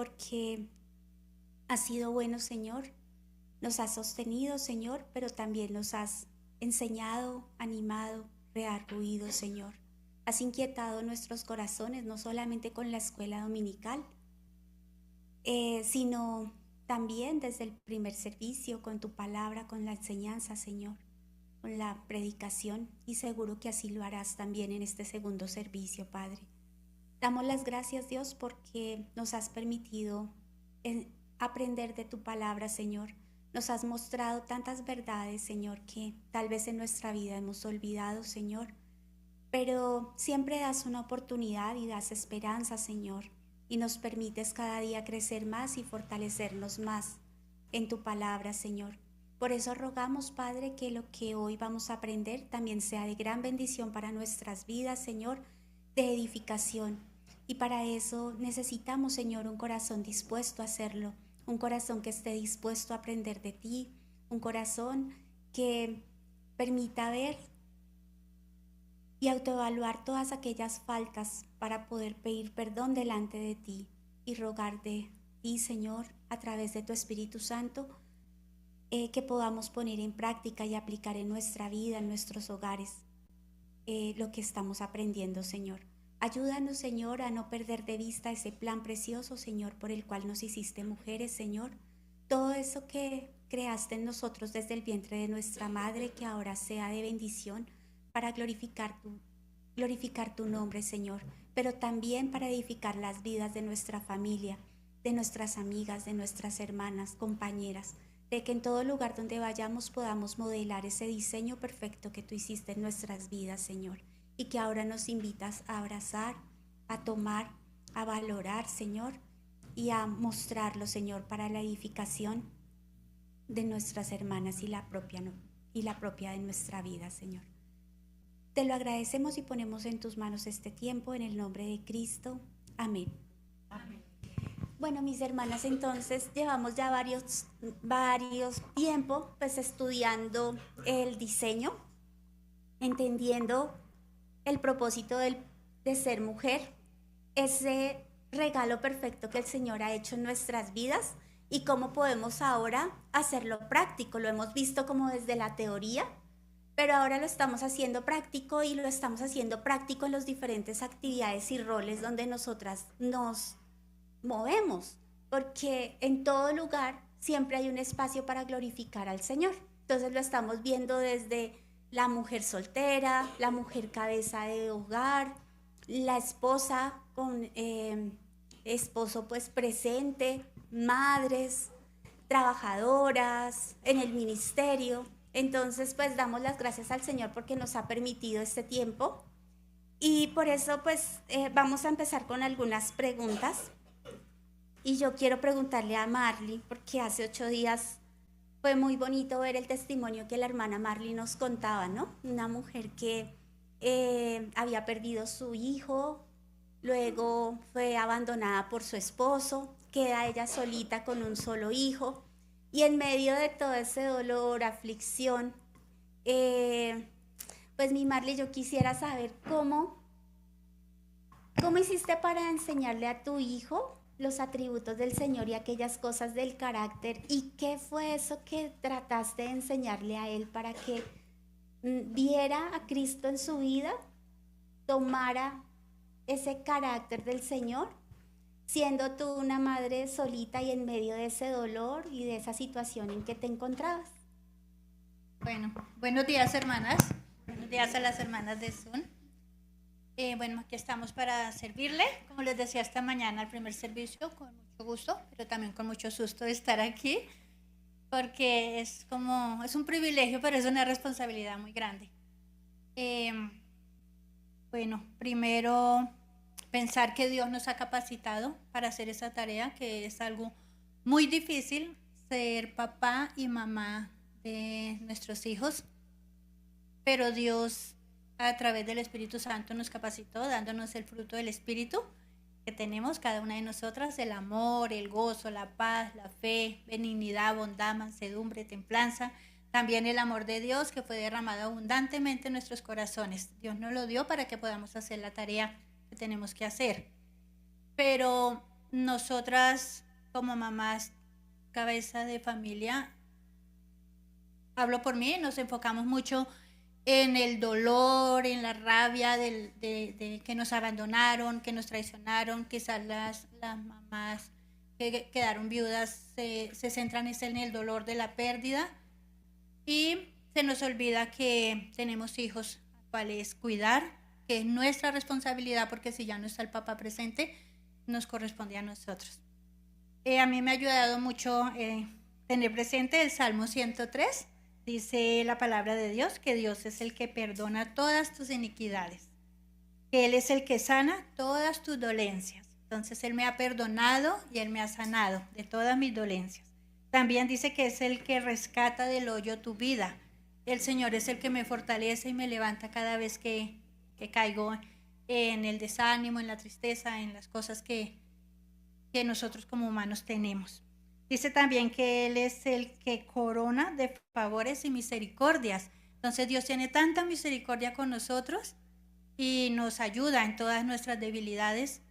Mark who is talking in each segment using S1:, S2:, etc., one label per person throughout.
S1: porque has sido bueno, Señor. Nos has sostenido, Señor, pero también nos has enseñado, animado, redarguido, Señor. Has inquietado nuestros corazones, no solamente con la escuela dominical, sino también desde el primer servicio, con tu palabra, con la enseñanza, Señor, con la predicación, y seguro que así lo harás también en este segundo servicio, Padre. Damos las gracias, Dios, porque nos has permitido aprender de tu palabra, Señor. Nos has mostrado tantas verdades, Señor, que tal vez en nuestra vida hemos olvidado, Señor. Pero siempre das una oportunidad y das esperanza, Señor, y nos permites cada día crecer más y fortalecernos más en tu palabra, Señor. Por eso rogamos, Padre, que lo que hoy vamos a aprender también sea de gran bendición para nuestras vidas, Señor, de edificación. Y para eso necesitamos, Señor, un corazón dispuesto a hacerlo, un corazón que esté dispuesto a aprender de ti, un corazón que permita ver y autoevaluar todas aquellas faltas para poder pedir perdón delante de ti y rogar de ti, Señor, a través de tu Espíritu Santo, que podamos poner en práctica y aplicar en nuestra vida, en nuestros hogares, lo que estamos aprendiendo, Señor. Ayúdanos, Señor, a no perder de vista ese plan precioso, Señor, por el cual nos hiciste mujeres, Señor. Todo eso que creaste en nosotros desde el vientre de nuestra madre, que ahora sea de bendición para glorificar tu nombre, Señor, pero también para edificar las vidas de nuestra familia, de nuestras amigas, de nuestras hermanas, compañeras, de que en todo lugar donde vayamos podamos modelar ese diseño perfecto que tú hiciste en nuestras vidas, Señor, y que ahora nos invitas a abrazar, a tomar, a valorar, Señor, y a mostrarlo, Señor, para la edificación de nuestras hermanas y la propia de nuestra vida, Señor. Te lo agradecemos y ponemos en tus manos este tiempo en el nombre de Cristo. Amén. Amén. Bueno, mis hermanas, entonces llevamos ya varios tiempos pues estudiando el diseño, entendiendo el propósito de ser mujer, ese regalo perfecto que el Señor ha hecho en nuestras vidas y cómo podemos ahora hacerlo práctico. Lo hemos visto como desde la teoría, pero ahora lo estamos haciendo práctico y lo estamos haciendo práctico en las diferentes actividades y roles donde nosotras nos movemos, porque en todo lugar siempre hay un espacio para glorificar al Señor. Entonces lo estamos viendo desde la mujer soltera, la mujer cabeza de hogar, la esposa con esposo pues presente, madres, trabajadoras, en el ministerio. Entonces pues damos las gracias al Señor porque nos ha permitido este tiempo y por eso pues vamos a empezar con algunas preguntas. Y yo quiero preguntarle a Marley, porque hace 8 días fue muy bonito ver el testimonio que la hermana Marley nos contaba, ¿no? Una mujer que había perdido su hijo, luego fue abandonada por su esposo, queda ella solita con un solo hijo, y en medio de todo ese dolor, aflicción, pues mi Marley, yo quisiera saber cómo hiciste para enseñarle a tu hijo los atributos del Señor y aquellas cosas del carácter, y qué fue eso que trataste de enseñarle a él para que viera a Cristo en su vida, tomara ese carácter del Señor, siendo tú una madre solita y en medio de ese dolor y de esa situación en que te encontrabas.
S2: Bueno, buenos días, hermanas. Buenos días a las hermanas de Zoom. Bueno, aquí estamos para servirle. Como les decía esta mañana al primer servicio, con mucho gusto, pero también con mucho susto de estar aquí, porque es un privilegio, pero es una responsabilidad muy grande. Bueno, primero pensar que Dios nos ha capacitado para hacer esa tarea, que es algo muy difícil, ser papá y mamá de nuestros hijos, pero Dios a través del Espíritu Santo nos capacitó, dándonos el fruto del Espíritu que tenemos cada una de nosotras: el amor, el gozo, la paz, la fe, benignidad, bondad, mansedumbre, templanza. También el amor de Dios, que fue derramado abundantemente en nuestros corazones. Dios nos lo dio para que podamos hacer la tarea que tenemos que hacer. Pero nosotras como mamás, cabeza de familia, hablo por mí, nos enfocamos mucho en el dolor, en la rabia de que nos abandonaron, que nos traicionaron. Quizás las mamás que quedaron viudas se centran en el dolor de la pérdida y se nos olvida que tenemos hijos a cuales cuidar, que es nuestra responsabilidad, porque si ya no está el papá presente, nos corresponde a nosotros. A mí me ha ayudado mucho tener presente el Salmo 103. Dice la palabra de Dios que Dios es el que perdona todas tus iniquidades, que Él es el que sana todas tus dolencias. Entonces Él me ha perdonado y Él me ha sanado de todas mis dolencias. También dice que es el que rescata del hoyo tu vida. El Señor es el que me fortalece y me levanta cada vez que caigo en el desánimo, en la tristeza, en las cosas que nosotros como humanos tenemos. Dice también que Él es el que corona de favores y misericordias. Entonces Dios tiene tanta misericordia con nosotros y nos ayuda en todas nuestras debilidades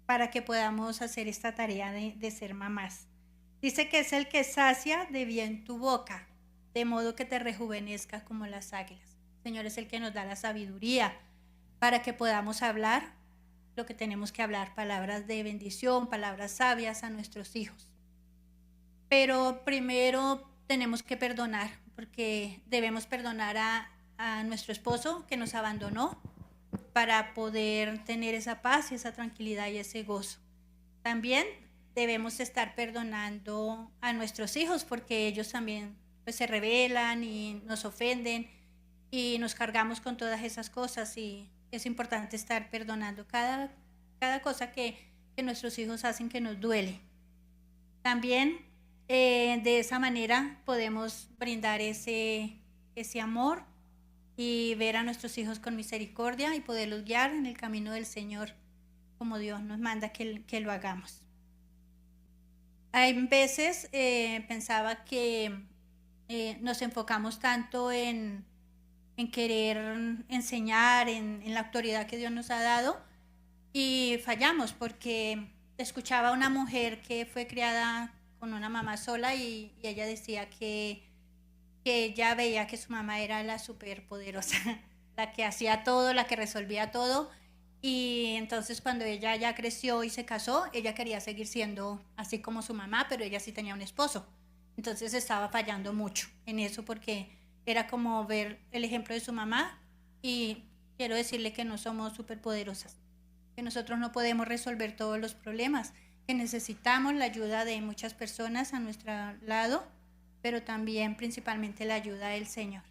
S2: para que podamos hacer esta tarea de ser mamás. Dice que es el que sacia de bien tu boca, de modo que te rejuvenezcas como las águilas. El Señor es el que nos da la sabiduría para que podamos hablar lo que tenemos que hablar, palabras de bendición, palabras sabias a nuestros hijos. Pero primero tenemos que perdonar, porque debemos perdonar a nuestro esposo que nos abandonó para poder tener esa paz y esa tranquilidad y ese gozo. También debemos estar perdonando a nuestros hijos, porque ellos también pues, se rebelan y nos ofenden y nos cargamos con todas esas cosas, y es importante estar perdonando cada cosa que nuestros hijos hacen que nos duele. También de esa manera podemos brindar ese amor y ver a nuestros hijos con misericordia y poderlos guiar en el camino del Señor como Dios nos manda que lo hagamos. Hay veces pensaba que nos enfocamos tanto en querer enseñar, en la autoridad que Dios nos ha dado, y fallamos, porque escuchaba a una mujer que fue criada con una mamá sola y ella decía que ella veía que su mamá era la superpoderosa, la que hacía todo, la que resolvía todo, y entonces cuando ella ya creció y se casó, ella quería seguir siendo así como su mamá, pero ella sí tenía un esposo. Entonces estaba fallando mucho en eso, porque era como ver el ejemplo de su mamá, y quiero decirle que no somos superpoderosas, que nosotros no podemos resolver todos los problemas, que necesitamos la ayuda de muchas personas a nuestro lado, pero también principalmente la ayuda del Señor.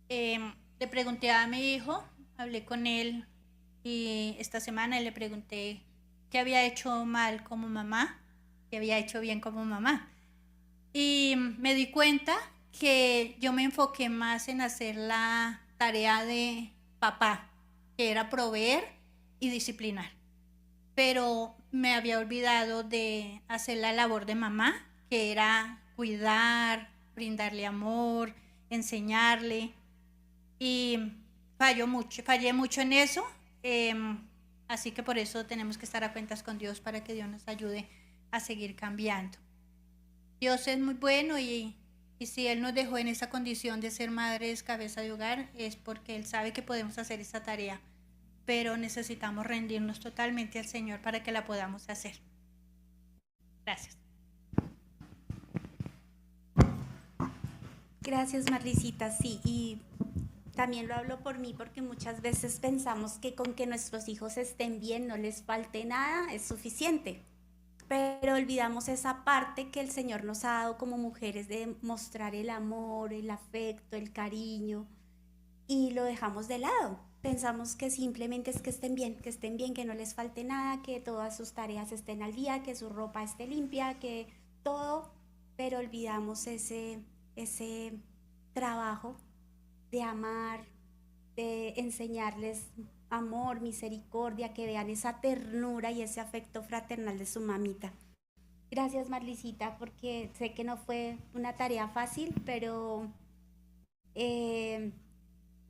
S2: Le pregunté a mi hijo, hablé con él y esta semana le pregunté qué había hecho mal como mamá, qué había hecho bien como mamá. Y me di cuenta que yo me enfoqué más en hacer la tarea de papá, que era proveer y disciplinar. Pero me había olvidado de hacer la labor de mamá, que era cuidar, brindarle amor, enseñarle. Y fallé mucho en eso. Así que por eso tenemos que estar a cuentas con Dios, para que Dios nos ayude a seguir cambiando. Dios es muy bueno, y si Él nos dejó en esa condición de ser madres, cabeza de hogar, es porque Él sabe que podemos hacer esa tarea, pero necesitamos rendirnos totalmente al Señor para que la podamos hacer. Gracias.
S1: Gracias, Marlicita. Sí, y también lo hablo por mí, porque muchas veces pensamos que con que nuestros hijos estén bien, no les falte nada, es suficiente. Pero olvidamos esa parte que el Señor nos ha dado como mujeres, de mostrar el amor, el afecto, el cariño, y lo dejamos de lado. Pensamos que simplemente es que estén bien, que no les falte nada, que todas sus tareas estén al día, que su ropa esté limpia, que todo, pero olvidamos ese trabajo de amar, de enseñarles amor, misericordia, que vean esa ternura y ese afecto fraternal de su mamita. Gracias, Marlicita, porque sé que no fue una tarea fácil, pero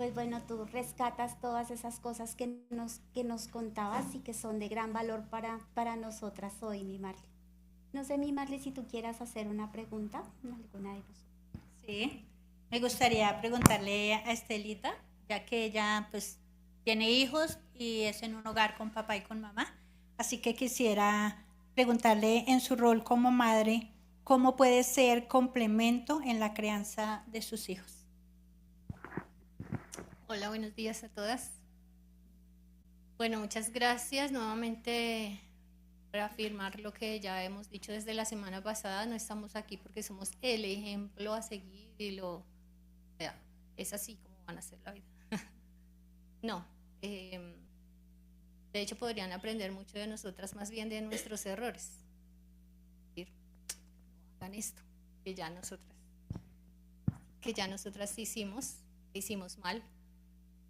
S1: Pues bueno, tú rescatas todas esas cosas que nos contabas y que son de gran valor para nosotras hoy, mi Marley. No sé, mi Marley, si tú quieras hacer una pregunta, alguna de nosotros.
S2: Sí, me gustaría preguntarle a Estelita, ya que ella pues tiene hijos y es en un hogar con papá y con mamá, así que quisiera preguntarle en su rol como madre, ¿cómo puede ser complemento en la crianza de sus hijos?
S3: Hola, buenos días a todas. Bueno, muchas gracias nuevamente para afirmar lo que ya hemos dicho desde la semana pasada. No estamos aquí porque somos el ejemplo a seguir y o sea, es así como van a ser la vida. No, de hecho podrían aprender mucho de nosotras, más bien de nuestros errores. Decir, no hagan esto, que ya nosotras hicimos mal.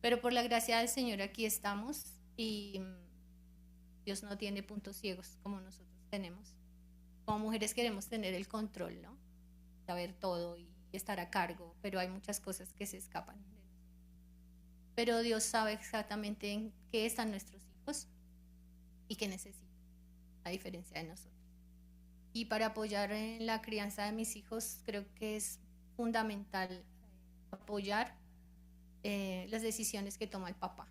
S3: Pero por la gracia del Señor aquí estamos y Dios no tiene puntos ciegos como nosotros tenemos. Como mujeres queremos tener el control, ¿no? Saber todo y estar a cargo, pero hay muchas cosas que se escapan. Pero Dios sabe exactamente en qué están nuestros hijos y qué necesitan, a diferencia de nosotros. Y para apoyar en la crianza de mis hijos, creo que es fundamental apoyar las decisiones que toma el papá,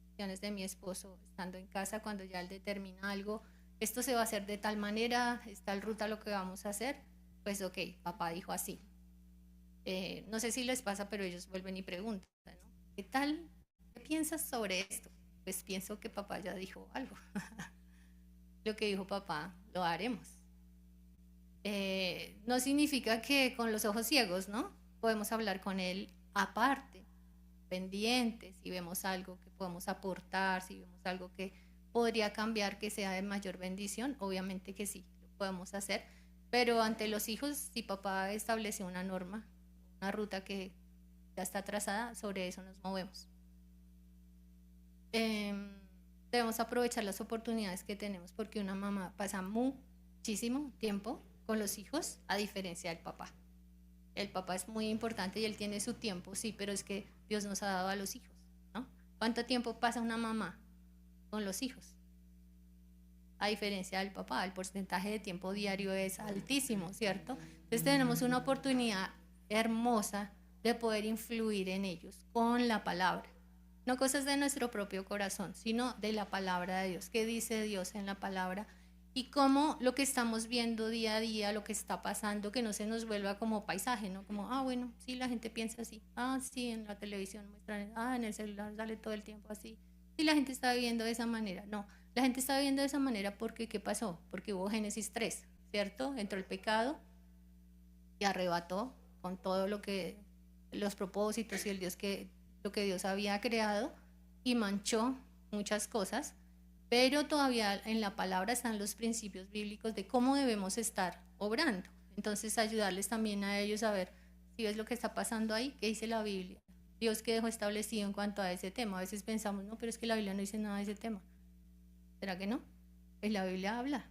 S3: decisiones de mi esposo estando en casa cuando ya él determina algo, esto se va a hacer de tal manera, es tal ruta lo que vamos a hacer, pues ok, papá dijo así. No sé si les pasa, pero ellos vuelven y preguntan, ¿no? ¿Qué tal? ¿Qué piensas sobre esto? Pues pienso que papá ya dijo algo. Lo que dijo papá lo haremos. No significa que con los ojos ciegos, ¿no? Podemos hablar con él aparte, pendientes, si vemos algo que podemos aportar, si vemos algo que podría cambiar, que sea de mayor bendición, obviamente que sí, lo podemos hacer, pero ante los hijos, si papá estableció una norma, una ruta que ya está trazada, sobre eso nos movemos. Debemos aprovechar las oportunidades que tenemos porque una mamá pasa muchísimo tiempo con los hijos, a diferencia del papá. El papá es muy importante y él tiene su tiempo, sí, pero es que Dios nos ha dado a los hijos, ¿no? ¿Cuánto tiempo pasa una mamá con los hijos? A diferencia del papá, el porcentaje de tiempo diario es altísimo, ¿cierto? Entonces tenemos una oportunidad hermosa de poder influir en ellos con la palabra. No cosas de nuestro propio corazón, sino de la palabra de Dios. ¿Qué dice Dios en la palabra? Y cómo lo que estamos viendo día a día, lo que está pasando, que no se nos vuelva como paisaje, ¿no? Como, bueno, sí, la gente piensa así. Sí, en la televisión muestran, en el celular sale todo el tiempo así. Sí, la gente está viviendo de esa manera. No, la gente está viviendo de esa manera porque, ¿qué pasó? Porque hubo Génesis 3, ¿cierto? Entró el pecado y arrebató con todo lo que, los propósitos y lo que Dios había creado y manchó muchas cosas. Pero todavía en la palabra están los principios bíblicos de cómo debemos estar obrando. Entonces ayudarles también a ellos a ver si ves lo que está pasando ahí, qué dice la Biblia. Dios qué dejó establecido en cuanto a ese tema. A veces pensamos, no, pero es que la Biblia no dice nada de ese tema. ¿Será que no? Pues la Biblia habla,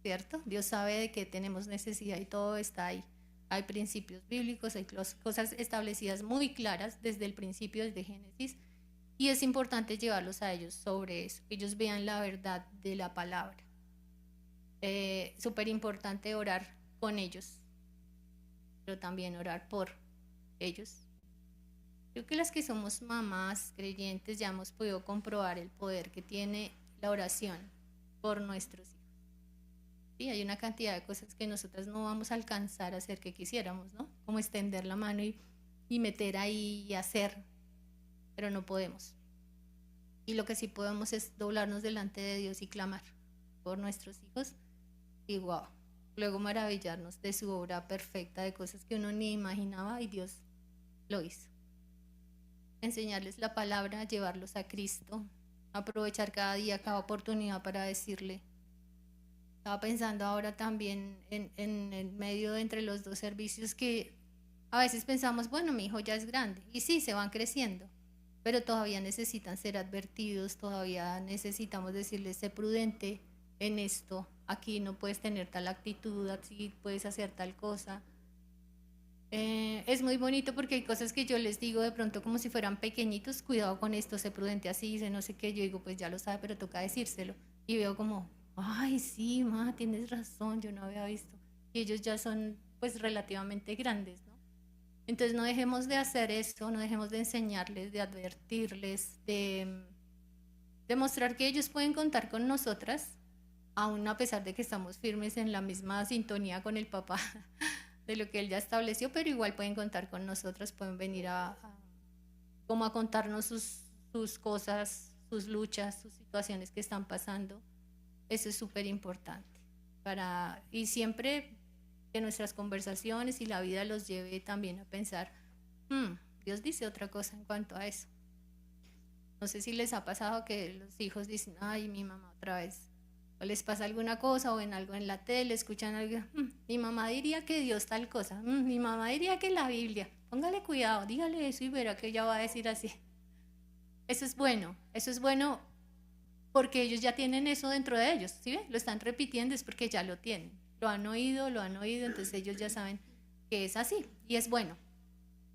S3: ¿cierto? Dios sabe de qué tenemos necesidad y todo está ahí. Hay principios bíblicos, hay cosas establecidas muy claras desde el principio, desde Génesis. Y es importante llevarlos a ellos sobre eso, que ellos vean la verdad de la palabra. Súper importante orar con ellos, pero también orar por ellos. Creo que las que somos mamás creyentes ya hemos podido comprobar el poder que tiene la oración por nuestros hijos. Sí, hay una cantidad de cosas que nosotras no vamos a alcanzar a hacer que quisiéramos, ¿no? Como extender la mano y meter ahí y hacer, pero no podemos. Y lo que sí podemos es doblarnos delante de Dios y clamar por nuestros hijos y wow, luego maravillarnos de su obra perfecta, de cosas que uno ni imaginaba y Dios lo hizo. Enseñarles la palabra, llevarlos a Cristo, aprovechar cada día, cada oportunidad para decirle. Estaba pensando ahora también en el medio de entre los dos servicios que a veces pensamos, bueno, mi hijo ya es grande y sí, se van creciendo, pero todavía necesitan ser advertidos, todavía necesitamos decirles, sé prudente en esto, aquí no puedes tener tal actitud, así puedes hacer tal cosa. Es muy bonito porque hay cosas que yo les digo de pronto como si fueran pequeñitos, cuidado con esto, sé prudente así, sé no sé qué, yo digo, pues ya lo sabe, pero toca decírselo. Y veo como, ay, sí, ma, tienes razón, yo no había visto. Y ellos ya son pues relativamente grandes, ¿no? Entonces no dejemos de hacer eso, no dejemos de enseñarles, de advertirles, de demostrar que ellos pueden contar con nosotras, aún a pesar de que estamos firmes en la misma sintonía con el papá de lo que él ya estableció, pero igual pueden contar con nosotras, pueden venir como a contarnos sus cosas, sus luchas, sus situaciones que están pasando. Eso es súper importante. Y siempre que nuestras conversaciones y la vida los lleve también a pensar, Dios dice otra cosa en cuanto a eso. No sé si les ha pasado que los hijos dicen, ay, mi mamá otra vez, o les pasa alguna cosa o ven algo en la tele, escuchan algo, mi mamá diría que Dios tal cosa, mi mamá diría que la Biblia, póngale cuidado, dígale eso y verá que ella va a decir así. Eso es bueno porque ellos ya tienen eso dentro de ellos, ¿sí ven? Lo están repitiendo, es porque ya lo tienen, lo han oído, entonces ellos ya saben que es así y es bueno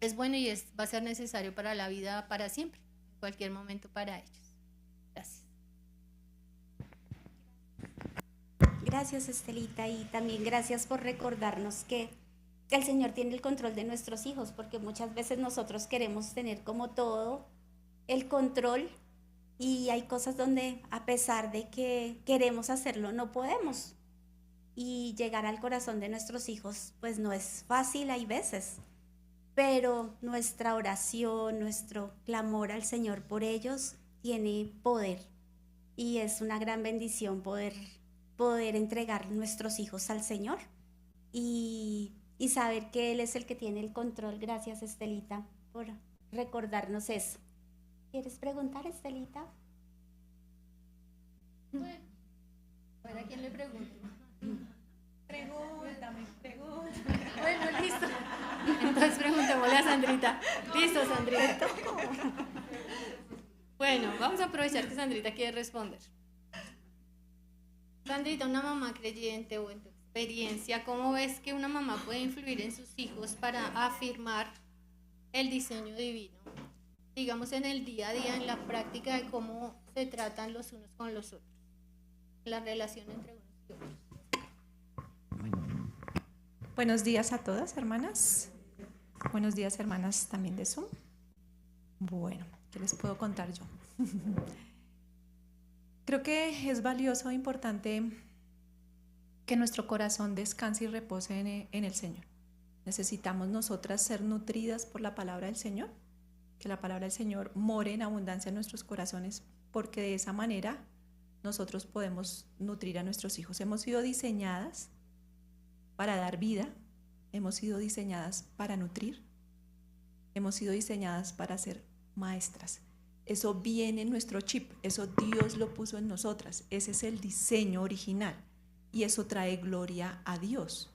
S3: y va a ser necesario para la vida para siempre, en cualquier momento para ellos. Gracias.
S1: Gracias, Estelita, y también gracias por recordarnos que el Señor tiene el control de nuestros hijos, porque muchas veces nosotros queremos tener como todo el control y hay cosas donde a pesar de que queremos hacerlo no podemos, y llegar al corazón de nuestros hijos pues no es fácil, hay veces, pero nuestra oración, nuestro clamor al Señor por ellos tiene poder y es una gran bendición poder entregar nuestros hijos al Señor y saber que Él es el que tiene el control. Gracias, Estelita, por recordarnos eso. ¿Quieres preguntar, Estelita?
S3: ¿Para quién le pregunto?
S2: Pregúntame.
S3: Bueno, listo. Entonces preguntémosle a Sandrita. Listo, Sandrita. Bueno, vamos a aprovechar que Sandrita quiere responder. Sandrita, una mamá creyente o en tu experiencia, ¿cómo ves que una mamá puede influir en sus hijos para afirmar el diseño divino? Digamos en el día a día, en la práctica de cómo se tratan los unos con los otros, la relación entre unos y otros.
S4: Buenos días a todas, hermanas. Buenos días, hermanas también de Zoom. Bueno, ¿qué les puedo contar yo? Creo que es valioso e importante que nuestro corazón descanse y repose en el Señor. Necesitamos nosotras ser nutridas por la palabra del Señor, que la palabra del Señor more en abundancia en nuestros corazones, porque de esa manera nosotros podemos nutrir a nuestros hijos. Hemos sido diseñadas para dar vida, hemos sido diseñadas para nutrir, hemos sido diseñadas para ser maestras. Eso viene en nuestro chip, eso Dios lo puso en nosotras, ese es el diseño original y eso trae gloria a Dios.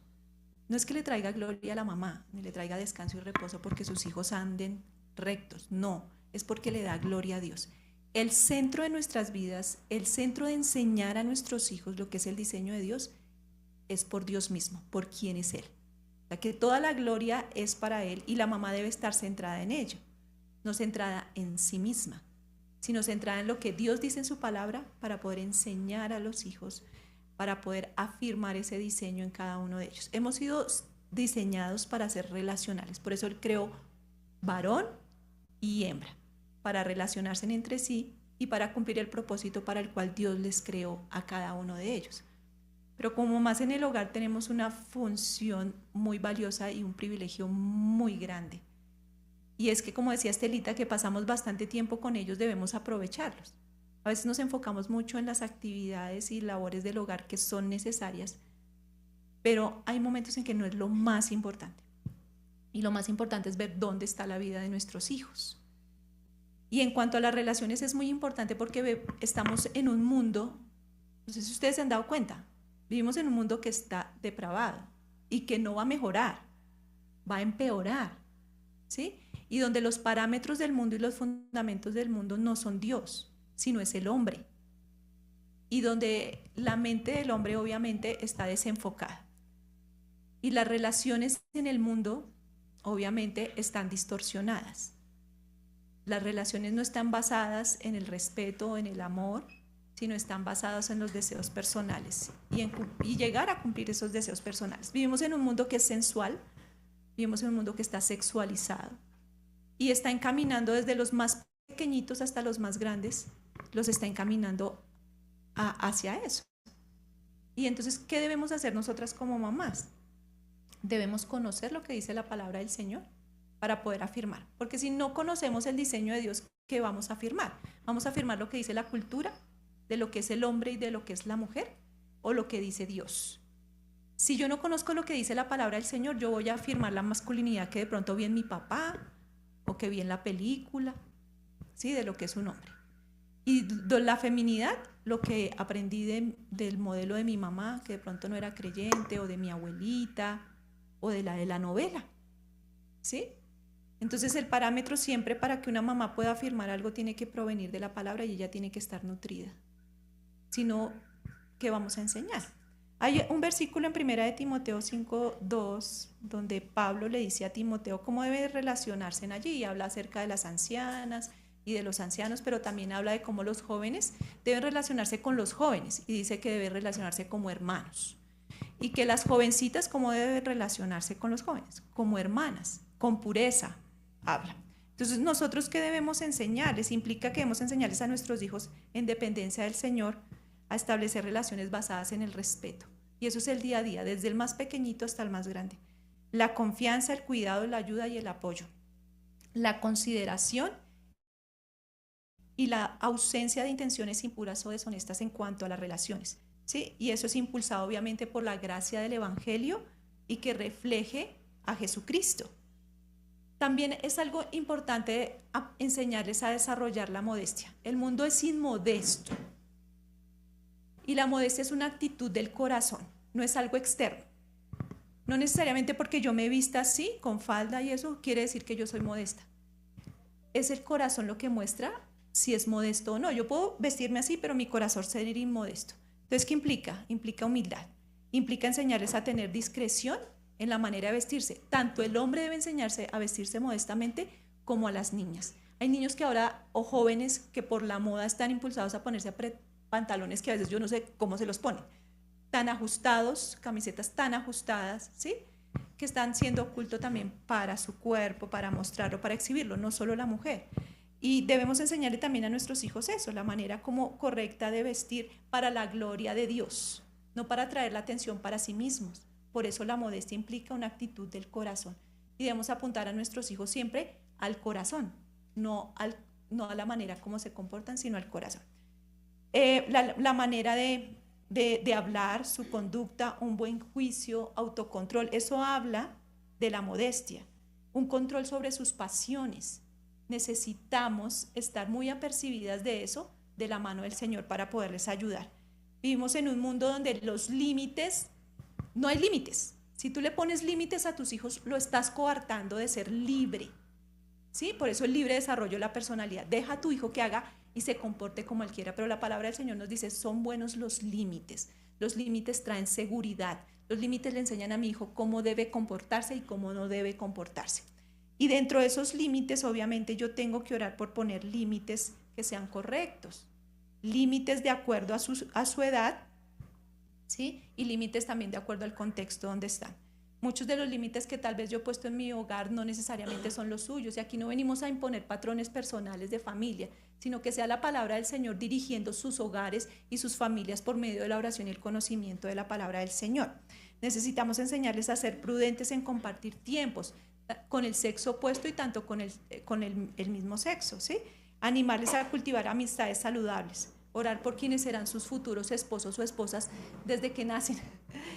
S4: No es que le traiga gloria a la mamá, ni le traiga descanso y reposo porque sus hijos anden rectos, no, es porque le da gloria a Dios. El centro de nuestras vidas, el centro de enseñar a nuestros hijos lo que es el diseño de Dios, es por Dios mismo, por quién es Él. O sea, que toda la gloria es para Él y la mamá debe estar centrada en ello, no centrada en sí misma, sino centrada en lo que Dios dice en su palabra para poder enseñar a los hijos, para poder afirmar ese diseño en cada uno de ellos. Hemos sido diseñados para ser relacionales, por eso Él creó varón y hembra, para relacionarse entre sí y para cumplir el propósito para el cual Dios les creó a cada uno de ellos. Pero como más en el hogar tenemos una función muy valiosa y un privilegio muy grande. Y es que, como decía Estelita, que pasamos bastante tiempo con ellos, debemos aprovecharlos. A veces nos enfocamos mucho en las actividades y labores del hogar que son necesarias, pero hay momentos en que no es lo más importante. Y lo más importante es ver dónde está la vida de nuestros hijos. Y en cuanto a las relaciones es muy importante porque estamos en un mundo, no sé si ustedes se han dado cuenta, vivimos en un mundo que está depravado y que no va a mejorar, va a empeorar, ¿sí? Y donde los parámetros del mundo y los fundamentos del mundo no son Dios, sino es el hombre. Y donde la mente del hombre obviamente está desenfocada. Y las relaciones en el mundo obviamente están distorsionadas. Las relaciones no están basadas en el respeto o en el amor, sino están basadas en los deseos personales y llegar a cumplir esos deseos personales. Vivimos en un mundo que es sensual, vivimos en un mundo que está sexualizado y está encaminando desde los más pequeñitos hasta los más grandes, los está encaminando hacia eso. Y entonces, ¿qué debemos hacer nosotras como mamás? Debemos conocer lo que dice la palabra del Señor para poder afirmar, porque si no conocemos el diseño de Dios, ¿qué vamos a afirmar? ¿Vamos a afirmar lo que dice la cultura, de lo que es el hombre y de lo que es la mujer, o lo que dice Dios? Si yo no conozco lo que dice la palabra del Señor, yo voy a afirmar la masculinidad que de pronto vi en mi papá, o que vi en la película, ¿sí? De lo que es un hombre. Y la feminidad, lo que aprendí del modelo de mi mamá, que de pronto no era creyente, o de mi abuelita, o de la novela, ¿sí? Entonces el parámetro siempre para que una mamá pueda afirmar algo tiene que provenir de la palabra y ella tiene que estar nutrida. Si no, ¿qué vamos a enseñar? Hay un versículo en 1 de Timoteo 5:2 donde Pablo le dice a Timoteo cómo debe relacionarse en allí, y habla acerca de las ancianas y de los ancianos, pero también habla de cómo los jóvenes deben relacionarse con los jóvenes, y dice que deben relacionarse como hermanos, y que las jovencitas cómo deben relacionarse con los jóvenes, como hermanas, con pureza, habla. Entonces, nosotros, ¿qué debemos enseñarles? Implica que debemos enseñarles a nuestros hijos, en dependencia del Señor, a establecer relaciones basadas en el respeto. Y eso es el día a día, desde el más pequeñito hasta el más grande. La confianza, el cuidado, la ayuda y el apoyo. La consideración y la ausencia de intenciones impuras o deshonestas en cuanto a las relaciones, ¿sí? Y eso es impulsado obviamente por la gracia del Evangelio y que refleje a Jesucristo. También es algo importante enseñarles a desarrollar la modestia. El mundo es inmodesto y la modestia es una actitud del corazón, no es algo externo. No necesariamente porque yo me vista así, con falda y eso, quiere decir que yo soy modesta. Es el corazón lo que muestra si es modesto o no. Yo puedo vestirme así, pero mi corazón ser inmodesto. Entonces, ¿qué implica? Implica humildad, implica enseñarles a tener discreción en la manera de vestirse. Tanto el hombre debe enseñarse a vestirse modestamente como a las niñas. Hay niños que ahora, o jóvenes, que por la moda están impulsados a ponerse pantalones que a veces yo no sé cómo se los ponen, tan ajustados, camisetas tan ajustadas, ¿sí? Que están siendo oculto también para su cuerpo, para mostrarlo, para exhibirlo, no solo la mujer. Y debemos enseñarle también a nuestros hijos eso, la manera como correcta de vestir para la gloria de Dios, no para atraer la atención para sí mismos. Por eso la modestia implica una actitud del corazón. Y debemos apuntar a nuestros hijos siempre al corazón, no a la manera como se comportan, sino al corazón. La manera de hablar, su conducta, un buen juicio, autocontrol, eso habla de la modestia. Un control sobre sus pasiones. Necesitamos estar muy apercibidas de eso, de la mano del Señor, para poderles ayudar. Vivimos en un mundo donde los límites, no hay límites. Si tú le pones límites a tus hijos, lo estás coartando de ser libre, ¿sí? Por eso el libre desarrollo de la personalidad. Deja a tu hijo que haga y se comporte como él quiera, pero la palabra del Señor nos dice, son buenos los límites. Los límites traen seguridad. Los límites le enseñan a mi hijo cómo debe comportarse y cómo no debe comportarse. Y dentro de esos límites, obviamente, yo tengo que orar por poner límites que sean correctos. Límites de acuerdo a su edad, ¿sí? Y límites también de acuerdo al contexto donde están. Muchos de los límites que tal vez yo he puesto en mi hogar no necesariamente son los suyos. Y aquí no venimos a imponer patrones personales de familia, sino que sea la palabra del Señor dirigiendo sus hogares y sus familias por medio de la oración y el conocimiento de la palabra del Señor. Necesitamos enseñarles a ser prudentes en compartir tiempos con el sexo opuesto y tanto con el mismo sexo, ¿sí? Animarles a cultivar amistades saludables, orar por quienes serán sus futuros esposos o esposas desde que nacen,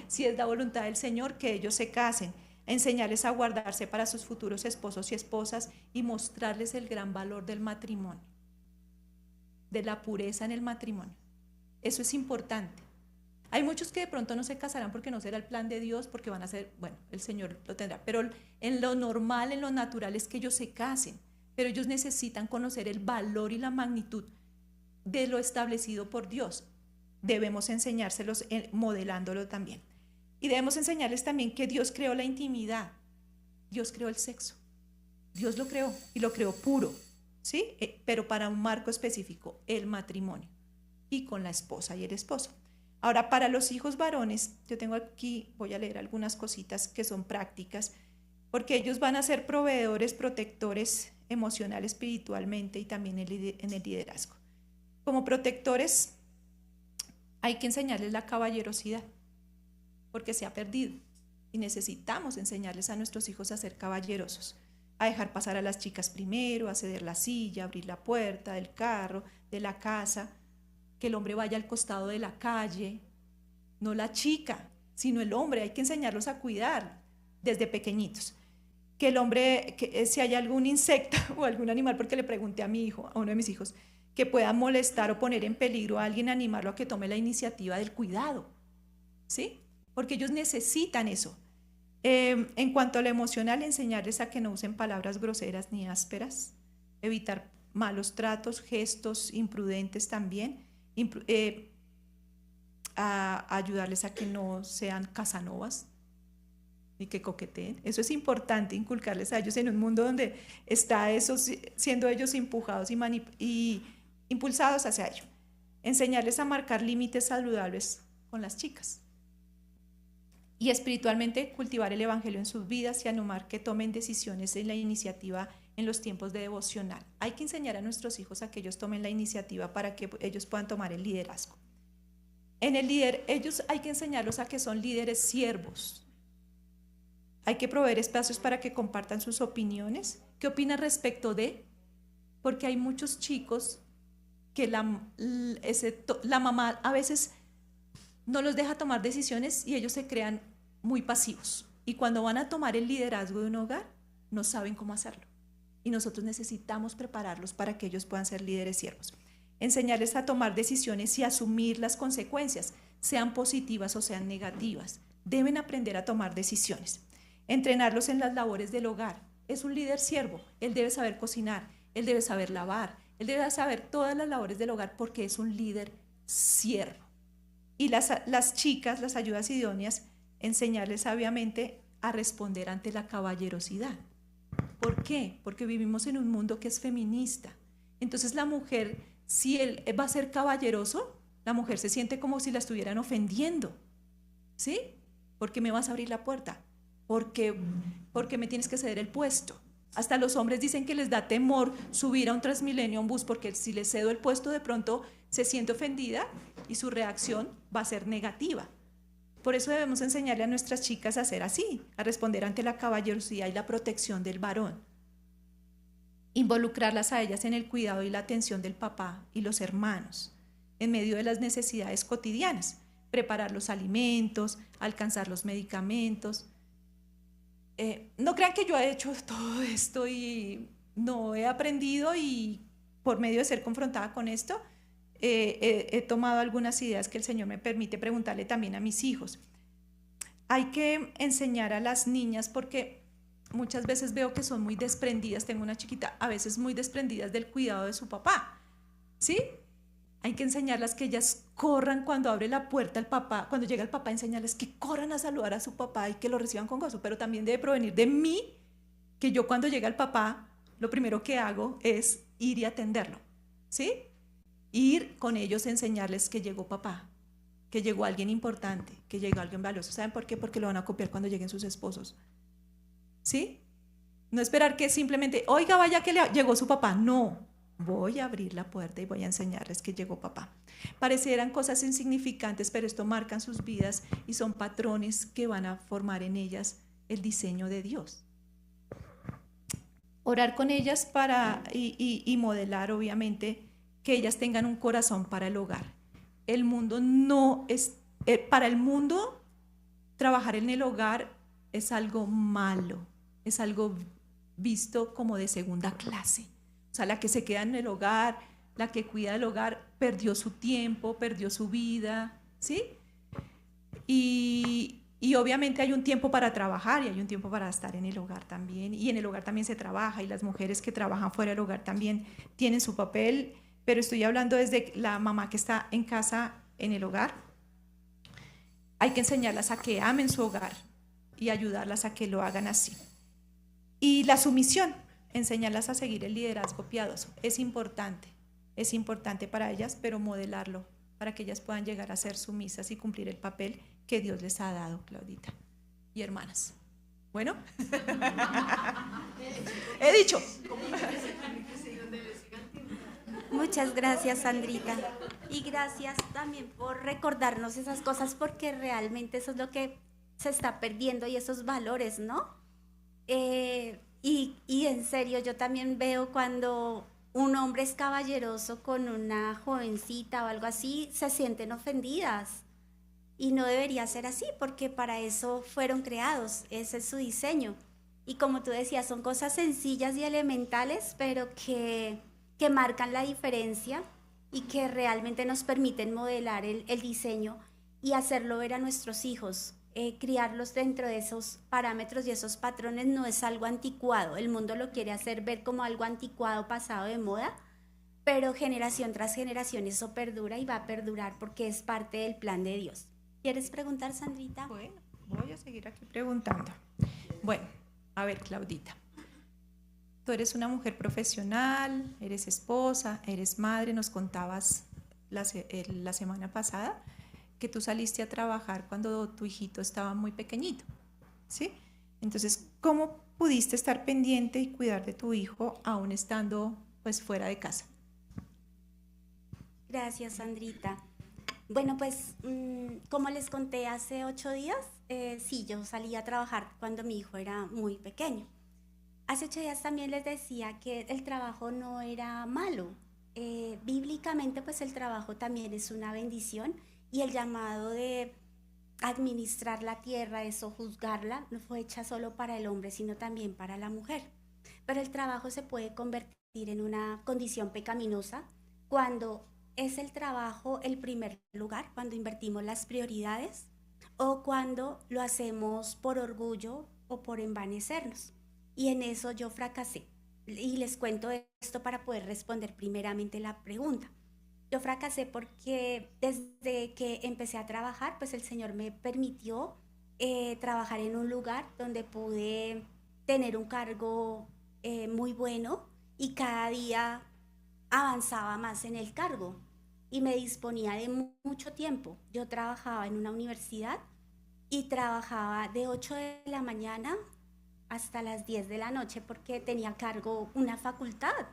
S4: si es la voluntad del Señor que ellos se casen, enseñarles a guardarse para sus futuros esposos y esposas y mostrarles el gran valor del matrimonio, de la pureza en el matrimonio. Eso es importante. Hay muchos que de pronto no se casarán porque no será el plan de Dios, porque van a ser, bueno, el Señor lo tendrá, pero en lo normal, en lo natural es que ellos se casen, pero ellos necesitan conocer el valor y la magnitud de lo establecido por Dios. Debemos enseñárselos modelándolo también. Y debemos enseñarles también que Dios creó la intimidad Dios creó el sexo. Dios lo creó y lo creó puro, ¿sí? Pero para un marco específico, el matrimonio, y con la esposa y el esposo. Ahora, para los hijos varones, yo tengo aquí, voy a leer algunas cositas que son prácticas, porque ellos van a ser proveedores, protectores emocional, espiritualmente y también en el liderazgo. Como protectores, hay que enseñarles la caballerosidad, porque se ha perdido y necesitamos enseñarles a nuestros hijos a ser caballerosos, a dejar pasar a las chicas primero, a ceder la silla, abrir la puerta del carro, de la casa, que el hombre vaya al costado de la calle, no la chica, sino el hombre. Hay que enseñarlos a cuidar desde pequeñitos. Que el hombre, que si hay algún insecto o algún animal, porque le pregunté a mi hijo, a uno de mis hijos, que pueda molestar o poner en peligro a alguien, animarlo a que tome la iniciativa del cuidado, ¿sí? Porque ellos necesitan eso. En cuanto a lo emocional, enseñarles a que no usen palabras groseras ni ásperas, evitar malos tratos, gestos imprudentes también, a ayudarles a que no sean casanovas y que coqueteen. Eso es importante, inculcarles a ellos en un mundo donde está eso, siendo ellos empujados y impulsados hacia ello. Enseñarles a marcar límites saludables con las chicas. Y espiritualmente cultivar el evangelio en sus vidas y animar que tomen decisiones en la iniciativa en los tiempos de devocional. Hay que enseñar a nuestros hijos a que ellos tomen la iniciativa para que ellos puedan tomar el liderazgo. En el líder, ellos hay que enseñarlos a que son líderes siervos. Hay que proveer espacios para que compartan sus opiniones. ¿Qué opinan respecto de? Porque hay muchos chicos que la mamá a veces no los deja tomar decisiones y ellos se crean muy pasivos. Y cuando van a tomar el liderazgo de un hogar, no saben cómo hacerlo. Y nosotros necesitamos prepararlos para que ellos puedan ser líderes siervos. Enseñarles a tomar decisiones y asumir las consecuencias, sean positivas o sean negativas. Deben aprender a tomar decisiones. Entrenarlos en las labores del hogar. Es un líder siervo. Él debe saber cocinar, él debe saber lavar, él debe saber todas las labores del hogar porque es un líder siervo. Y las chicas, las ayudas idóneas, enseñarles sabiamente a responder ante la caballerosidad. ¿Por qué? Porque vivimos en un mundo que es feminista. Entonces la mujer, si él va a ser caballeroso, la mujer se siente como si la estuvieran ofendiendo. ¿Sí? ¿Por qué me vas a abrir la puerta? Porque me tienes que ceder el puesto. Hasta los hombres dicen que les da temor subir a un Transmilenio, a un bus, porque si les cedo el puesto de pronto se siente ofendida y su reacción va a ser negativa. Por eso debemos enseñarle a nuestras chicas a ser así, a responder ante la caballerosidad y la protección del varón. Involucrarlas a ellas en el cuidado y la atención del papá y los hermanos, en medio de las necesidades cotidianas, preparar los alimentos, alcanzar los medicamentos. No crean que yo he hecho todo esto y no he aprendido, y por medio de ser confrontada con esto, he tomado algunas ideas que el Señor me permite preguntarle también a mis hijos. Hay que enseñar a las niñas porque muchas veces veo que son muy desprendidas. Tengo una chiquita, a veces muy desprendidas del cuidado de su papá, ¿sí? Hay que enseñarlas que ellas corran cuando abre la puerta el papá, cuando llega el papá, enseñarles que corran a saludar a su papá y que lo reciban con gozo, pero también debe provenir de mí, que yo cuando llega el papá, lo primero que hago es ir y atenderlo, ¿sí? Ir con ellos a enseñarles que llegó papá, que llegó alguien importante, que llegó alguien valioso. ¿Saben por qué? Porque lo van a copiar cuando lleguen sus esposos, ¿sí? No esperar que simplemente, oiga, vaya que llegó su papá. No, voy a abrir la puerta y voy a enseñarles que llegó papá. Parecieran cosas insignificantes, pero esto marcan sus vidas y son patrones que van a formar en ellas el diseño de Dios. Orar con ellas y modelar, obviamente, que ellas tengan un corazón para el hogar. El mundo no es, para el mundo, trabajar en el hogar es algo malo, es algo visto como de segunda clase. O sea, la que se queda en el hogar, la que cuida el hogar, perdió su tiempo, perdió su vida, ¿sí? Y obviamente hay un tiempo para trabajar y hay un tiempo para estar en el hogar también. Y en el hogar también se trabaja, y las mujeres que trabajan fuera del hogar también tienen su papel. Pero estoy hablando desde la mamá que está en casa, en el hogar. Hay que enseñarlas a que amen su hogar y ayudarlas a que lo hagan así. Y la sumisión, enseñarlas a seguir el liderazgo piadoso. Es importante para ellas, pero modelarlo para que ellas puedan llegar a ser sumisas y cumplir el papel que Dios les ha dado, Claudita y hermanas. Bueno, he dicho.
S1: Muchas gracias, Sandrita. Y gracias también por recordarnos esas cosas, porque realmente eso es lo que se está perdiendo y esos valores, ¿no? Y en serio, yo también veo cuando un hombre es caballeroso con una jovencita o algo así, se sienten ofendidas. Y no debería ser así, porque para eso fueron creados, ese es su diseño. Y como tú decías, son cosas sencillas y elementales, pero que marcan la diferencia y que realmente nos permiten modelar el diseño y hacerlo ver a nuestros hijos. Criarlos dentro de esos parámetros y esos patrones no es algo anticuado. El mundo lo quiere hacer ver como algo anticuado, pasado de moda, pero generación tras generación eso perdura y va a perdurar porque es parte del plan de Dios. ¿Quieres preguntar, Sandrita?
S4: Bueno, voy a seguir aquí preguntando. Bueno, a ver, Claudita. Tú eres una mujer profesional, eres esposa, eres madre, nos contabas la semana pasada que tú saliste a trabajar cuando tu hijito estaba muy pequeñito, ¿sí? Entonces, ¿cómo pudiste estar pendiente y cuidar de tu hijo aún estando pues fuera de casa?
S1: Gracias, Sandrita. Bueno, pues como les conté hace 8 días, sí, yo salí a trabajar cuando mi hijo era muy pequeño. Hace 8 días también les decía que el trabajo no era malo. Bíblicamente, pues el trabajo también es una bendición y el llamado de administrar la tierra, eso, juzgarla, no fue hecha solo para el hombre, sino también para la mujer. Pero el trabajo se puede convertir en una condición pecaminosa cuando es el trabajo el primer lugar, cuando invertimos las prioridades o cuando lo hacemos por orgullo o por envanecernos. Y en eso yo fracasé. Y les cuento esto para poder responder primeramente la pregunta. Yo fracasé porque desde que empecé a trabajar, pues el Señor me permitió trabajar en un lugar donde pude tener un cargo muy bueno y cada día avanzaba más en el cargo y me disponía de mucho tiempo. Yo trabajaba en una universidad y trabajaba de 8 de la mañana hasta las 10 de la noche porque tenía a cargo una facultad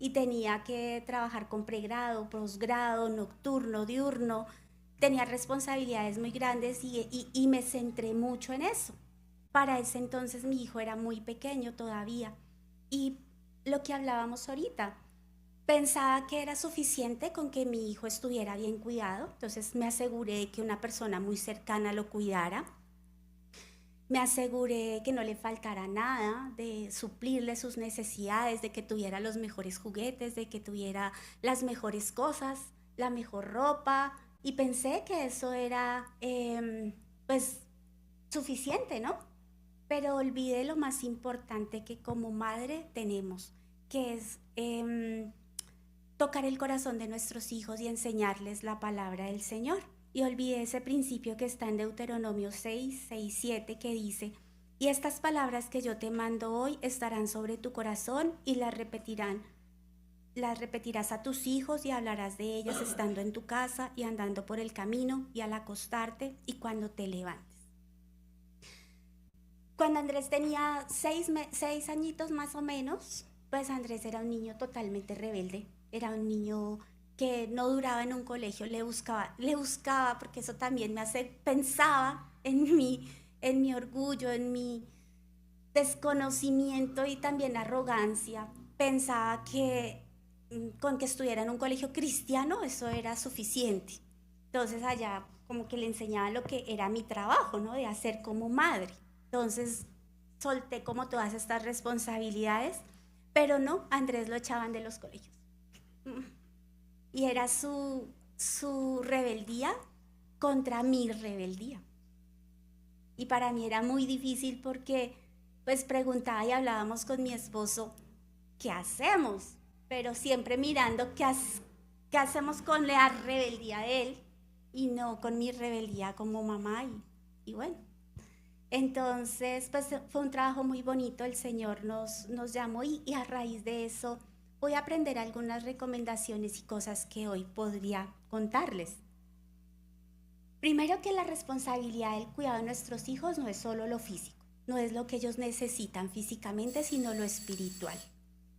S1: y tenía que trabajar con pregrado, posgrado, nocturno, diurno. Tenía responsabilidades muy grandes y me centré mucho en eso. Para ese entonces mi hijo era muy pequeño todavía y lo que hablábamos ahorita, pensaba que era suficiente con que mi hijo estuviera bien cuidado, entonces me aseguré de que una persona muy cercana lo cuidara. Me aseguré que no le faltara nada, de suplirle sus necesidades, de que tuviera los mejores juguetes, de que tuviera las mejores cosas, la mejor ropa. Y pensé que eso era, pues, suficiente, ¿no? Pero olvidé lo más importante que como madre tenemos, que es tocar el corazón de nuestros hijos y enseñarles la palabra del Señor. Y olvidé ese principio que está en Deuteronomio 6:7, que dice: y estas palabras que yo te mando hoy estarán sobre tu corazón y las repetirás a tus hijos y hablarás de ellas estando en tu casa y andando por el camino y al acostarte y cuando te levantes. Cuando Andrés tenía 6 añitos más o menos, pues Andrés era un niño totalmente rebelde, era un niño que no duraba en un colegio, le buscaba, porque eso también pensaba en mi orgullo, en mi desconocimiento y también arrogancia. Pensaba que con que estuviera en un colegio cristiano eso era suficiente. Entonces allá como que le enseñaba lo que era mi trabajo, ¿no? De hacer como madre. Entonces solté como todas estas responsabilidades, pero no, Andrés lo echaban de los colegios. Y era su rebeldía contra mi rebeldía. Y para mí era muy difícil porque pues preguntaba y hablábamos con mi esposo, ¿qué hacemos? Pero siempre mirando qué hacemos con la rebeldía de él y no con mi rebeldía como mamá. Y bueno, Entonces, pues fue un trabajo muy bonito, el Señor nos llamó y a raíz de eso voy a aprender algunas recomendaciones y cosas que hoy podría contarles. Primero que la responsabilidad del cuidado de nuestros hijos no es solo lo físico, no es lo que ellos necesitan físicamente, sino lo espiritual.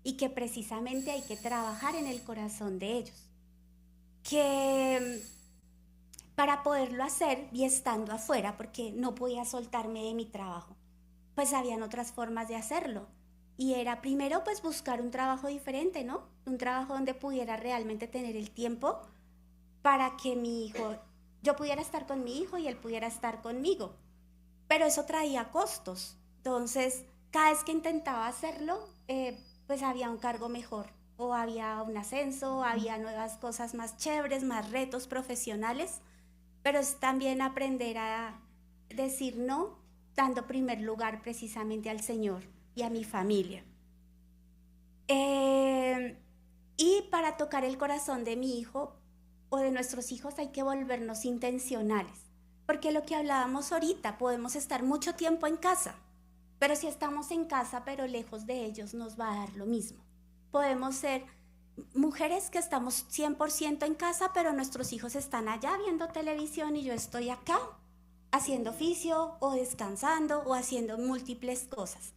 S1: Y que precisamente hay que trabajar en el corazón de ellos. Que para poderlo hacer y estando afuera, porque no podía soltarme de mi trabajo, pues habían otras formas de hacerlo. Y era primero pues buscar un trabajo diferente, ¿no? Un trabajo donde pudiera realmente tener el tiempo para que yo pudiera estar con mi hijo y él pudiera estar conmigo. Pero eso traía costos. Entonces, cada vez que intentaba hacerlo, pues había un cargo mejor, o había un ascenso, había nuevas cosas más chéveres, más retos profesionales, pero es también aprender a decir no, dando primer lugar precisamente al Señor y a mi familia. Y para tocar el corazón de mi hijo o de nuestros hijos hay que volvernos intencionales, porque lo que hablábamos ahorita, podemos estar mucho tiempo en casa, pero si estamos en casa pero lejos de ellos nos va a dar lo mismo. Podemos ser mujeres que estamos 100% en casa, pero nuestros hijos están allá viendo televisión y yo estoy acá haciendo oficio o descansando o haciendo múltiples cosas.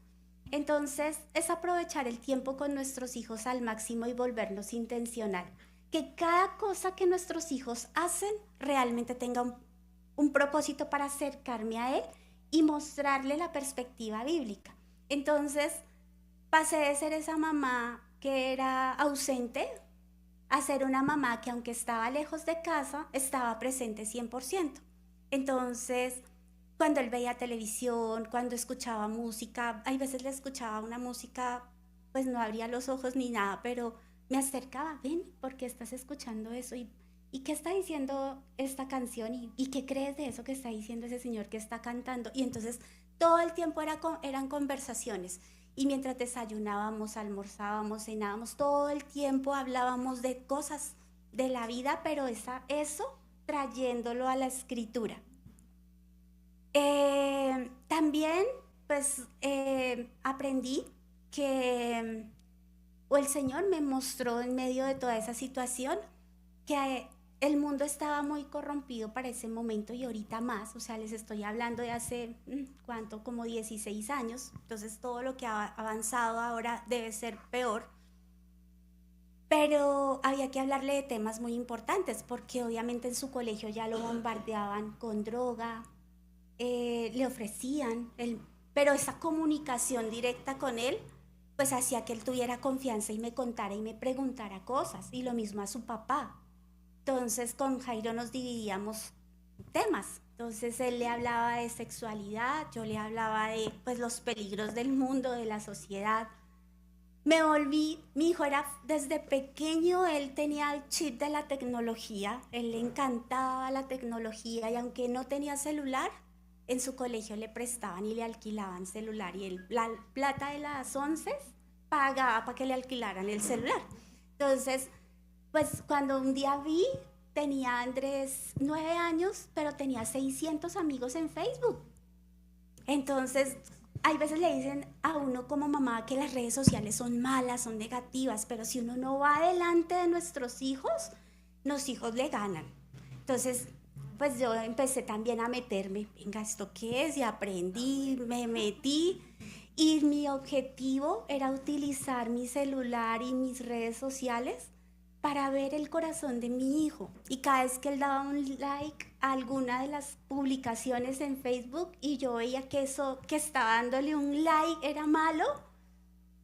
S1: Entonces es aprovechar el tiempo con nuestros hijos al máximo y volvernos intencional. Que cada cosa que nuestros hijos hacen realmente tenga un propósito para acercarme a él y mostrarle la perspectiva bíblica. Entonces pasé de ser esa mamá que era ausente a ser una mamá que aunque estaba lejos de casa, estaba presente 100%. Entonces, cuando él veía televisión, cuando escuchaba música, hay veces le escuchaba una música, pues no abría los ojos ni nada, pero me acercaba, ven, ¿por qué estás escuchando eso? ¿Y qué está diciendo esta canción? ¿Y qué crees de eso que está diciendo ese señor que está cantando? Y entonces todo el tiempo eran conversaciones. Y mientras desayunábamos, almorzábamos, cenábamos, todo el tiempo hablábamos de cosas de la vida, pero eso trayéndolo a la escritura. También, pues, aprendí que, o el Señor me mostró en medio de toda esa situación, que el mundo estaba muy corrompido para ese momento y ahorita más, o sea, les estoy hablando de hace, ¿cuánto? Como 16 años, entonces todo lo que ha avanzado ahora debe ser peor. Pero había que hablarle de temas muy importantes, porque obviamente en su colegio ya lo bombardeaban con droga, le ofrecían, pero esa comunicación directa con él, pues hacía que él tuviera confianza y me contara y me preguntara cosas, y lo mismo a su papá. Entonces con Jairo nos dividíamos temas. Entonces él le hablaba de sexualidad, yo le hablaba de pues, los peligros del mundo, de la sociedad. Mi hijo era desde pequeño, él tenía el chip de la tecnología, él le encantaba la tecnología y aunque no tenía celular, en su colegio le prestaban y le alquilaban celular y la plata de las 11 pagaba para que le alquilaran el celular. Entonces, pues cuando un día tenía Andrés 9 años, pero tenía 600 amigos en Facebook. Entonces, hay veces le dicen a uno como mamá que las redes sociales son malas, son negativas, pero si uno no va delante de nuestros hijos, los hijos le ganan. Entonces, pues yo empecé también a meterme, venga, ¿esto qué es? Y aprendí, me metí. Y mi objetivo era utilizar mi celular y mis redes sociales para ver el corazón de mi hijo. Y cada vez que él daba un like a alguna de las publicaciones en Facebook y yo veía que eso que estaba dándole un like era malo,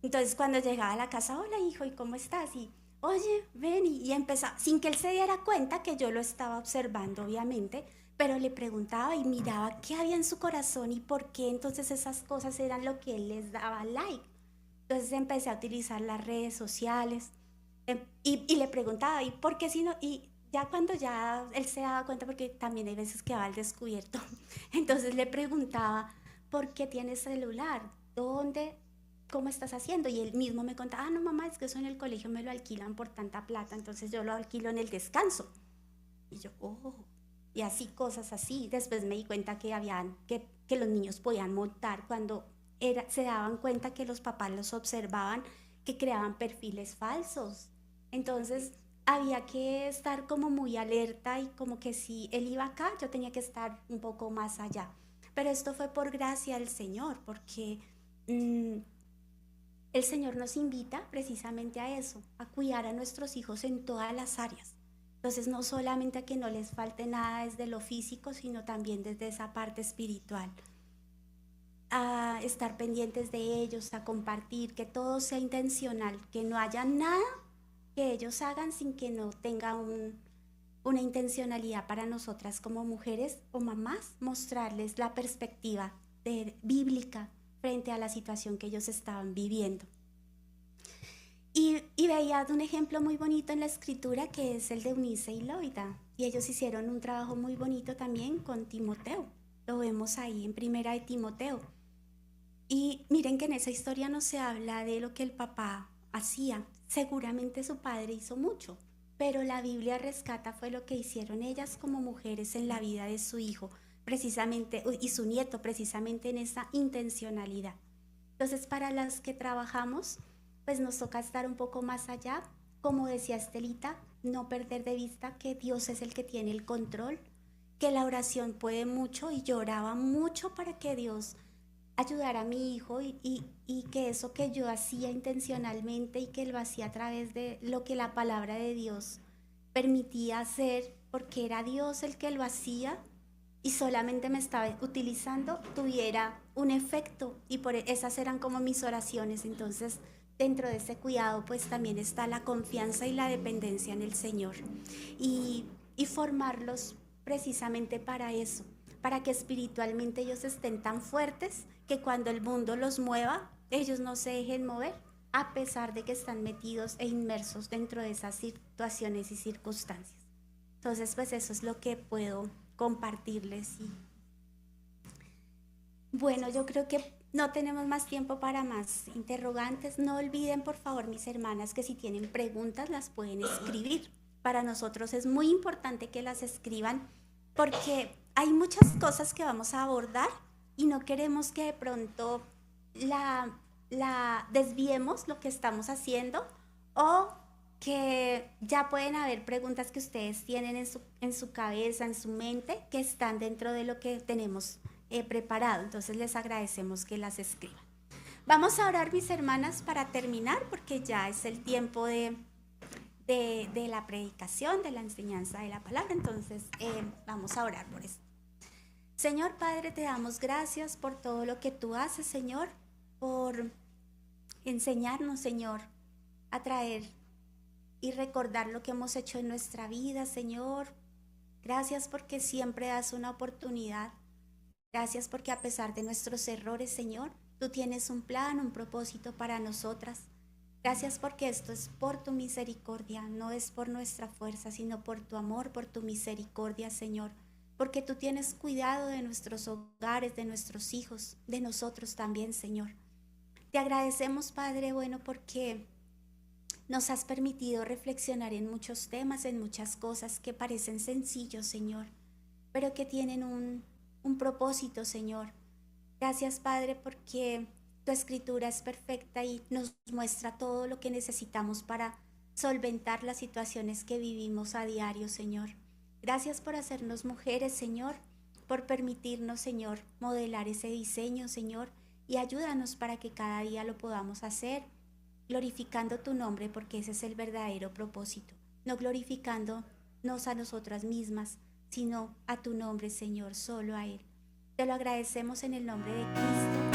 S1: entonces cuando llegaba a la casa, hola hijo, ¿y cómo estás? Y oye, ven, y empezaba, sin que él se diera cuenta que yo lo estaba observando, obviamente, pero le preguntaba y miraba qué había en su corazón y por qué entonces esas cosas eran lo que él les daba like. Entonces empecé a utilizar las redes sociales y le preguntaba, ¿y por qué si no? Y ya cuando ya él se daba cuenta, porque también hay veces que va al descubierto, entonces le preguntaba, ¿por qué tienes celular? ¿Dónde? ¿Cómo estás haciendo? Y él mismo me contaba, no mamá, es que eso en el colegio me lo alquilan por tanta plata, entonces yo lo alquilo en el descanso. Y yo, y así, cosas así. Después me di cuenta que los niños podían montar cuando se daban cuenta que los papás los observaban, que creaban perfiles falsos. Entonces había que estar como muy alerta y como que si él iba acá, yo tenía que estar un poco más allá. Pero esto fue por gracia del Señor, porque el Señor nos invita precisamente a eso, a cuidar a nuestros hijos en todas las áreas. Entonces, no solamente a que no les falte nada desde lo físico, sino también desde esa parte espiritual. A estar pendientes de ellos, a compartir, que todo sea intencional, que no haya nada que ellos hagan sin que no tenga una intencionalidad para nosotras como mujeres o mamás, mostrarles la perspectiva bíblica frente a la situación que ellos estaban viviendo. Y veía un ejemplo muy bonito en la escritura que es el de Eunice y Loida, y ellos hicieron un trabajo muy bonito también con Timoteo. Lo vemos ahí en Primera de Timoteo. Y miren que en esa historia no se habla de lo que el papá hacía. Seguramente su padre hizo mucho, pero la Biblia rescata fue lo que hicieron ellas como mujeres en la vida de su hijo, precisamente, y su nieto, precisamente en esa intencionalidad. Entonces, para las que trabajamos, pues nos toca estar un poco más allá, como decía Estelita, no perder de vista que Dios es el que tiene el control, que la oración puede mucho, y yo oraba mucho para que Dios ayudara a mi hijo y que eso que yo hacía intencionalmente y que lo hacía a través de lo que la palabra de Dios permitía hacer, porque era Dios el que lo hacía y solamente me estaba utilizando, tuviera un efecto, y por esas eran como mis oraciones. Entonces, dentro de ese cuidado pues también está la confianza y la dependencia en el Señor, y formarlos precisamente para eso, para que espiritualmente ellos estén tan fuertes que cuando el mundo los mueva, ellos no se dejen mover, a pesar de que están metidos e inmersos dentro de esas situaciones y circunstancias. Entonces, pues eso es lo que puedo compartirles. Y bueno, yo creo que no tenemos más tiempo para más interrogantes. No olviden, por favor, mis hermanas, que si tienen preguntas las pueden escribir. Para nosotros es muy importante que las escriban, porque hay muchas cosas que vamos a abordar y no queremos que de pronto la desviemos lo que estamos haciendo, o que ya pueden haber preguntas que ustedes tienen en su cabeza, en su mente, que están dentro de lo que tenemos preparado. Entonces les agradecemos que las escriban. Vamos a orar, mis hermanas, para terminar, porque ya es el tiempo de la predicación, de la enseñanza de la palabra. Entonces vamos a orar por eso. Señor Padre, te damos gracias por todo lo que tú haces, Señor, por enseñarnos, Señor, a traer y recordar lo que hemos hecho en nuestra vida, Señor. Gracias porque siempre das una oportunidad. Gracias porque a pesar de nuestros errores, Señor, tú tienes un plan, un propósito para nosotras. Gracias porque esto es por tu misericordia, no es por nuestra fuerza, sino por tu amor, por tu misericordia, Señor. Porque tú tienes cuidado de nuestros hogares, de nuestros hijos, de nosotros también, Señor. Te agradecemos, Padre bueno, porque nos has permitido reflexionar en muchos temas, en muchas cosas que parecen sencillos, Señor, pero que tienen un propósito, Señor. Gracias, Padre, porque tu escritura es perfecta y nos muestra todo lo que necesitamos para solventar las situaciones que vivimos a diario, Señor. Gracias por hacernos mujeres, Señor, por permitirnos, Señor, modelar ese diseño, Señor, y ayúdanos para que cada día lo podamos hacer, glorificando tu nombre, porque ese es el verdadero propósito, no glorificándonos a nosotras mismas, sino a tu nombre, Señor, solo a Él. Te lo agradecemos en el nombre de Cristo.